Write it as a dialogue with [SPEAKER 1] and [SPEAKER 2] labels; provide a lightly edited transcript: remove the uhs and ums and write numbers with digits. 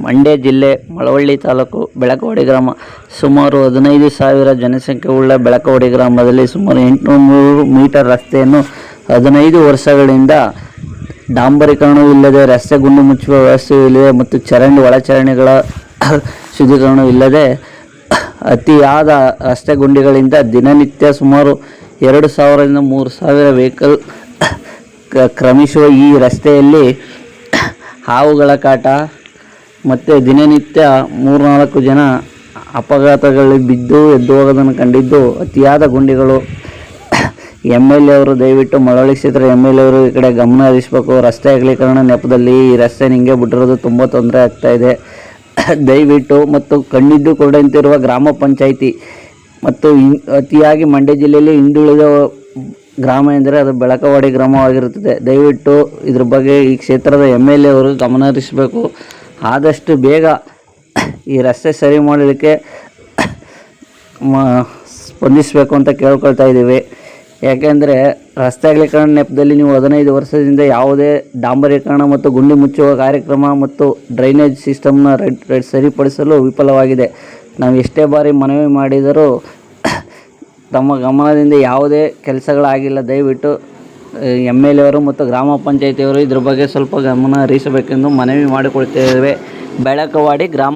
[SPEAKER 1] ಮಂಡ್ಯ ಜಿಲ್ಲೆ ಮಳವಳ್ಳಿ ತಾಲೂಕು ಬೆಳಕವಾಡಿ ಗ್ರಾಮ. ಸುಮಾರು 15,000 ಜನಸಂಖ್ಯೆ ಉಳ್ಳ ಬೆಳಕವಾಡಿ ಗ್ರಾಮದಲ್ಲಿ ಸುಮಾರು 800 ಮೀಟರ್ ರಸ್ತೆಯನ್ನು 15 ವರ್ಷಗಳಿಂದ ಡಾಂಬರೀಕರಣವಿಲ್ಲದೆ, ರಸ್ತೆ ಗುಂಡಿ ಮುಚ್ಚುವ ವ್ಯವಸ್ಥೆಯಿಲ್ಲದೆ ಮತ್ತು ಒಳಚರಂಡಿಗಳ ಶುದ್ಧೀಕರಣವಿಲ್ಲದೆ ಅತಿಯಾದ ರಸ್ತೆ ಗುಂಡಿಗಳಿಂದ ದಿನನಿತ್ಯ ಸುಮಾರು 2,000ರಿಂದ 3,000 ವೆಹಿಕಲ್ ಕ್ರಮಿಸುವ ಈ ರಸ್ತೆಯಲ್ಲಿ ಹಾವುಗಳ ಕಾಟ ಮತ್ತು ದಿನನಿತ್ಯ 3-4 ಜನ ಅಪಘಾತಗಳಲ್ಲಿ ಬಿದ್ದು ಎದ್ದು ಹೋಗೋದನ್ನು ಕಂಡಿದ್ದು, ಅತಿಯಾದ ಗುಂಡಿಗಳು. MLA ಅವರು ದಯವಿಟ್ಟು ಮಳವಳ್ಳಿ ಕ್ಷೇತ್ರ MLA ಅವರು ಈ ಕಡೆ ಗಮನ ಹರಿಸಬೇಕು. ರಸ್ತೆ ಅಗಲೀಕರಣ ನೆಪದಲ್ಲಿ ಈ ರಸ್ತೆ ಹಿಂಗೆ ಬಿಟ್ಟಿರೋದು ತುಂಬ ತೊಂದರೆ ಆಗ್ತಾಯಿದೆ. ದಯವಿಟ್ಟು ಮತ್ತು ಕಣ್ಣಿದ್ದು ಕೊಡಂತಿರುವ ಗ್ರಾಮ ಪಂಚಾಯಿತಿ ಮತ್ತು ಅತಿಯಾಗಿ ಮಂಡ್ಯ ಜಿಲ್ಲೆಯಲ್ಲಿ ಹಿಂದುಳಿದ ಗ್ರಾಮ ಎಂದರೆ ಅದು ಬೆಳಕವಾಡಿ ಗ್ರಾಮವಾಗಿರುತ್ತದೆ. ದಯವಿಟ್ಟು ಇದ್ರ ಬಗ್ಗೆ ಈ ಕ್ಷೇತ್ರದ MLA ಅವರು ಗಮನ ಹರಿಸಬೇಕು. ಆದಷ್ಟು ಬೇಗ ಈ ರಸ್ತೆ ಸರಿ ಮಾಡಲಿಕ್ಕೆ ಸ್ಪಂದಿಸಬೇಕು ಅಂತ ಕೇಳ್ಕೊಳ್ತಾ ಇದ್ದೀವಿ. ಯಾಕೆಂದರೆ ರಸ್ತೆ ಅಗಲೀಕರಣ ನೆಪದಲ್ಲಿ ನೀವು 15 ವರ್ಷದಿಂದ ಯಾವುದೇ ಡಾಂಬರೀಕರಣ ಮತ್ತು ಗುಂಡಿ ಮುಚ್ಚುವ ಕಾರ್ಯಕ್ರಮ ಮತ್ತು ಡ್ರೈನೇಜ್ ಸಿಸ್ಟಮ್ನ ಸರಿಪಡಿಸಲು ವಿಫಲವಾಗಿದೆ. ನಾವು ಎಷ್ಟೇ ಬಾರಿ ಮನವಿ ಮಾಡಿದರೂ ತಮ್ಮ ಗಮನದಿಂದ ಯಾವುದೇ ಕೆಲಸಗಳಾಗಿಲ್ಲ. ದಯವಿಟ್ಟು MLA ಅವರು ಮತ್ತು ಗ್ರಾಮ ಪಂಚಾಯಿತಿಯವರು ಇದ್ರ ಬಗ್ಗೆ ಸ್ವಲ್ಪ ಗಮನ ಹರಿಸಬೇಕೆಂದು ಮನವಿ ಮಾಡಿಕೊಳ್ತೇವೆ. ಬೆಳಕವಾಡಿ ಗ್ರಾಮ